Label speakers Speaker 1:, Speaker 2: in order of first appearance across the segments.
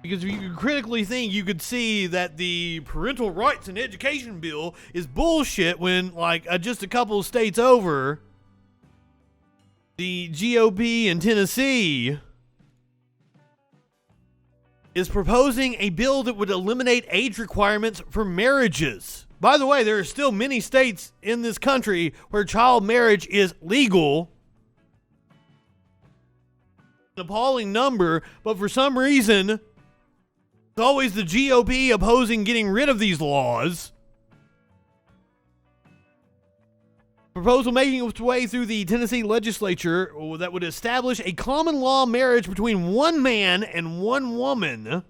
Speaker 1: Because if you could critically think, you could see that the parental rights and education bill is bullshit when, like, just a couple of states over, the GOP in Tennessee is proposing a bill that would eliminate age requirements for marriages. By the way, there are still many states in this country where child marriage is legal. An appalling number, but for some reason, it's always the GOP opposing getting rid of these laws. Proposal making its way through the Tennessee legislature that would establish a common law marriage between one man and one woman.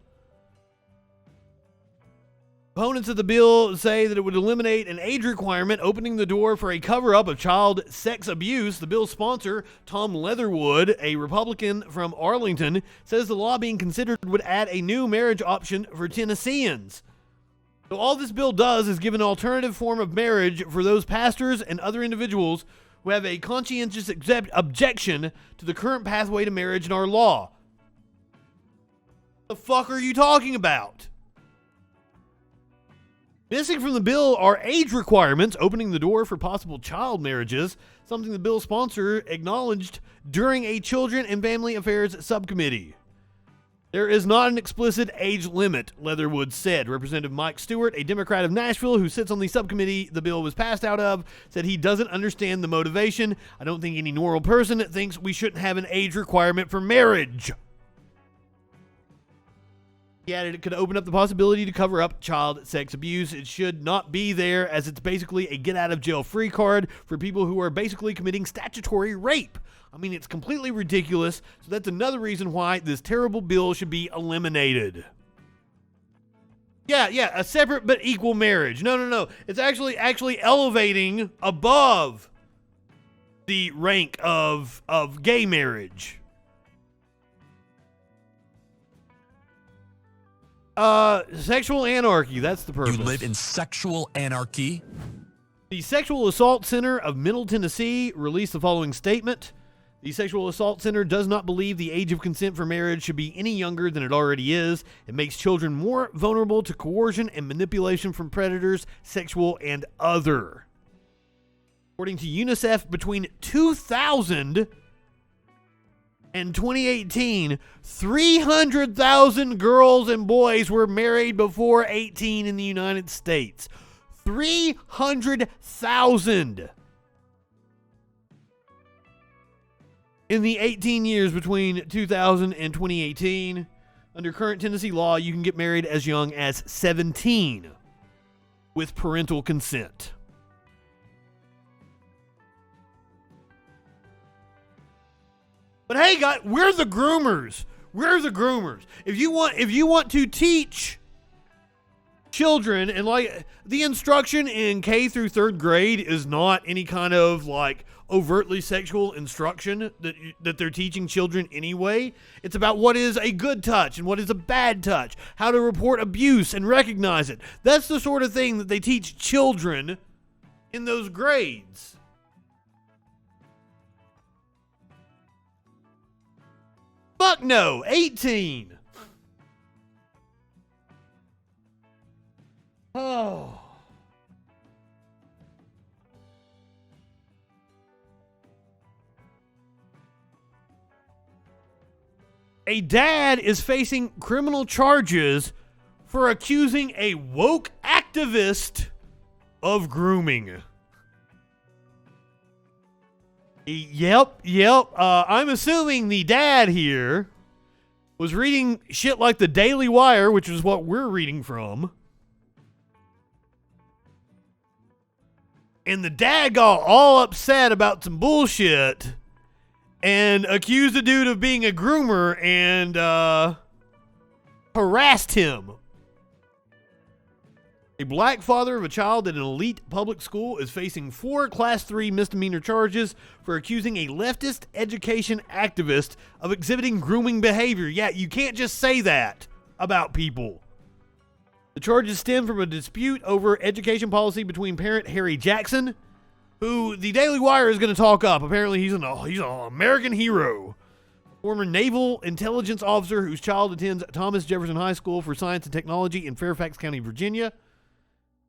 Speaker 1: Opponents of the bill say that it would eliminate an age requirement, opening the door for a cover-up of child sex abuse. The bill's sponsor, Tom Leatherwood, a Republican from Arlington, says the law being considered would add a new marriage option for Tennesseans. So all this bill does is give an alternative form of marriage for those pastors and other individuals who have a conscientious objection to the current pathway to marriage in our law. What the fuck are you talking about? Missing from the bill are age requirements, opening the door for possible child marriages, something the bill's sponsor acknowledged during a Children and Family Affairs subcommittee. There is not an explicit age limit, Leatherwood said. Representative Mike Stewart, a Democrat of Nashville who sits on the subcommittee the bill was passed out of, said he doesn't understand the motivation. I don't think any normal person thinks we shouldn't have an age requirement for marriage. He added it could open up the possibility to cover up child sex abuse. It should not be there, as it's basically a get-out-of-jail-free card for people who are basically committing statutory rape. I mean, it's completely ridiculous, so that's another reason why this terrible bill should be eliminated. Yeah, a separate but equal marriage. No. It's actually elevating above the rank of gay marriage. Sexual anarchy, that's the purpose.
Speaker 2: You live in sexual anarchy?
Speaker 1: The Sexual Assault Center of Middle Tennessee released the following statement. The Sexual Assault Center does not believe the age of consent for marriage should be any younger than it already is. It makes children more vulnerable to coercion and manipulation from predators, sexual and other. According to UNICEF, between 2000 and 2018, 300,000 girls and boys were married before 18 in the United States. 300,000. In the 18 years between 2000 and 2018, under current Tennessee law, you can get married as young as 17 with parental consent. But hey, guys, we're the groomers. We're the groomers. If you want to teach children, and like the instruction in K through 3rd grade is not any kind of like overtly sexual instruction that they're teaching children anyway. It's about what is a good touch and what is a bad touch, how to report abuse and recognize it. That's the sort of thing that they teach children in those grades. Fuck no, 18. Oh. A dad is facing criminal charges for accusing a woke activist of grooming. Yep. I'm assuming the dad here was reading shit like the Daily Wire, which is what we're reading from. And the dad got all upset about some bullshit and accused the dude of being a groomer and harassed him. A black father of a child at an elite public school is facing 4 Class 3 misdemeanor charges for accusing a leftist education activist of exhibiting grooming behavior. Yeah, you can't just say that about people. The charges stem from a dispute over education policy between parent Harry Jackson, who the Daily Wire is going to talk up. Apparently he's an American hero. Former naval intelligence officer whose child attends Thomas Jefferson High School for Science and Technology in Fairfax County, Virginia.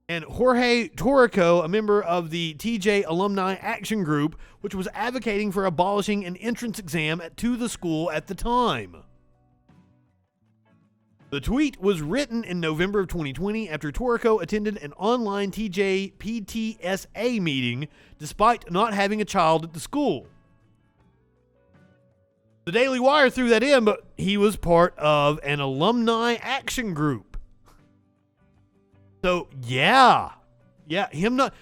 Speaker 1: And Jorge Torrico, a member of the TJ Alumni Action Group, which was advocating for abolishing an entrance exam to the school at the time. The tweet was written in November of 2020 after Torrico attended an online TJ PTSA meeting despite not having a child at the school. The Daily Wire threw that in, but he was part of an alumni action group. So, him not...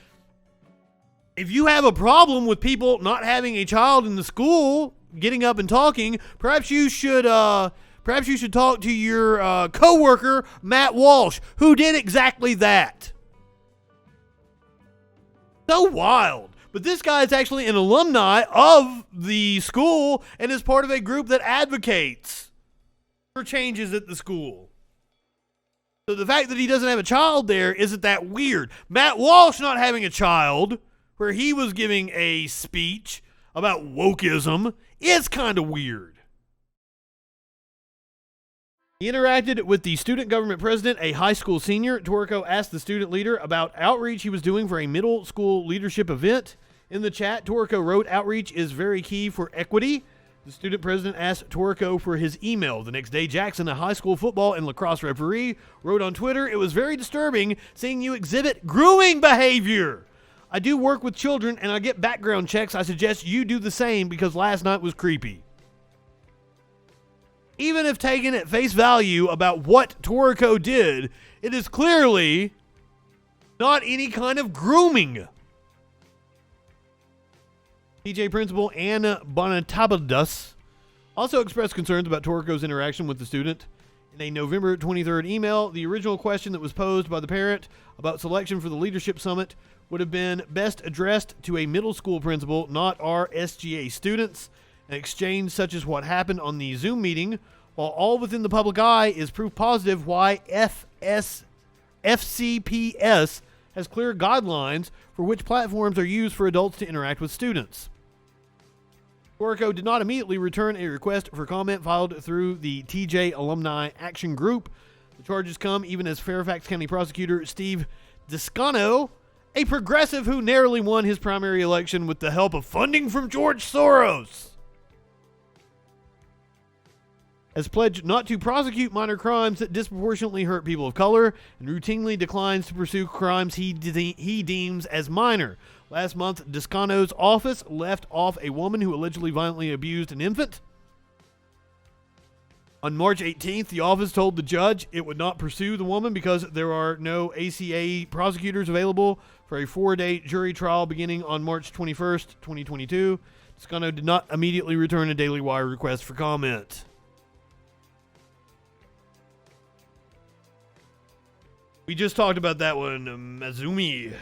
Speaker 1: If you have a problem with people not having a child in the school, getting up and talking, perhaps you should talk to your coworker, Matt Walsh, who did exactly that. So wild. But this guy is actually an alumni of the school and is part of a group that advocates for changes at the school. So the fact that he doesn't have a child there isn't that weird. Matt Walsh not having a child, where he was giving a speech about wokeism, is kind of weird. He interacted with the student government president, a high school senior. Torrico asked the student leader about outreach he was doing for a middle school leadership event. In the chat, Torrico wrote, "Outreach is very key for equity." The student president asked Torrico for his email. The next day, Jackson, a high school football and lacrosse referee, wrote on Twitter, "It was very disturbing seeing you exhibit grooming behavior. I do work with children and I get background checks. I suggest you do the same because last night was creepy." Even if taken at face value about what Torrico did, it is clearly not any kind of grooming. TJ principal Anna Bonatabadas also expressed concerns about Torrico's interaction with the student. In a November 23rd email, the original question that was posed by the parent about selection for the leadership summit would have been best addressed to a middle school principal, not our SGA students. An exchange such as what happened on the Zoom meeting, while all within the public eye, is proof positive why FCPS has clear guidelines for which platforms are used for adults to interact with students. Torrico did not immediately return a request for comment filed through the TJ Alumni Action Group. The charges come even as Fairfax County prosecutor Steve Descano, a progressive who narrowly won his primary election with the help of funding from George Soros, has pledged not to prosecute minor crimes that disproportionately hurt people of color and routinely declines to pursue crimes he deems as minor. Last month, Descano's office left off a woman who allegedly violently abused an infant. On March 18th, the office told the judge it would not pursue the woman because there are no ACA prosecutors available for a 4-day jury trial beginning on March 21st, 2022. Descano did not immediately return a Daily Wire request for comment. We just talked about that one, Mazumi.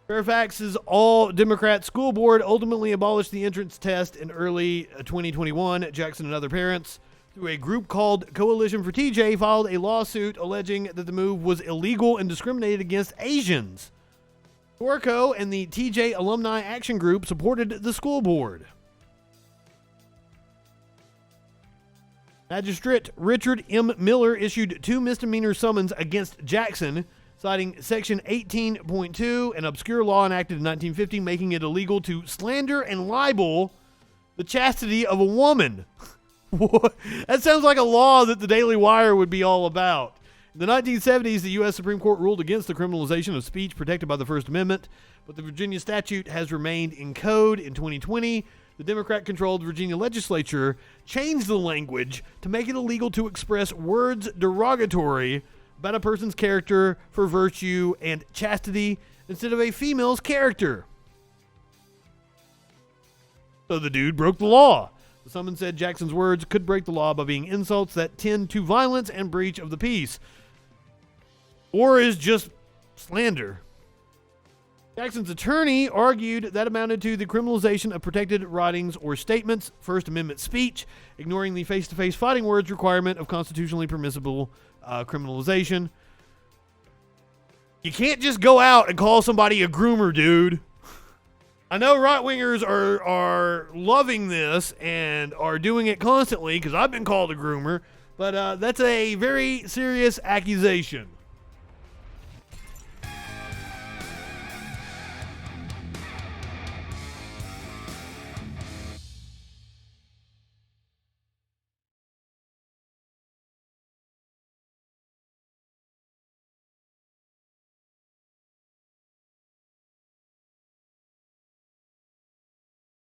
Speaker 1: Fairfax's all-Democrat school board ultimately abolished the entrance test in early 2021. Jackson and other parents, through a group called Coalition for TJ, filed a lawsuit alleging that the move was illegal and discriminated against Asians. Torrico and the TJ Alumni Action Group supported the school board. Magistrate Richard M. Miller issued 2 misdemeanor summons against Jackson, citing Section 18.2, an obscure law enacted in 1950, making it illegal to slander and libel the chastity of a woman. That sounds like a law that the Daily Wire would be all about. In the 1970s, the U.S. Supreme Court ruled against the criminalization of speech protected by the First Amendment, but the Virginia statute has remained in code. In 2020, the Democrat-controlled Virginia legislature changed the language to make it illegal to express words derogatory about a person's character for virtue and chastity instead of a female's character. So the dude broke the law. The summons said Jackson's words could break the law by being insults that tend to violence and breach of the peace, or is just slander. Jackson's attorney argued that amounted to the criminalization of protected writings or statements, First Amendment speech, ignoring the face-to-face fighting words requirement of constitutionally permissible criminalization. You can't just go out and call somebody a groomer, dude. I know right-wingers are loving this and are doing it constantly because I've been called a groomer, but that's a very serious accusation.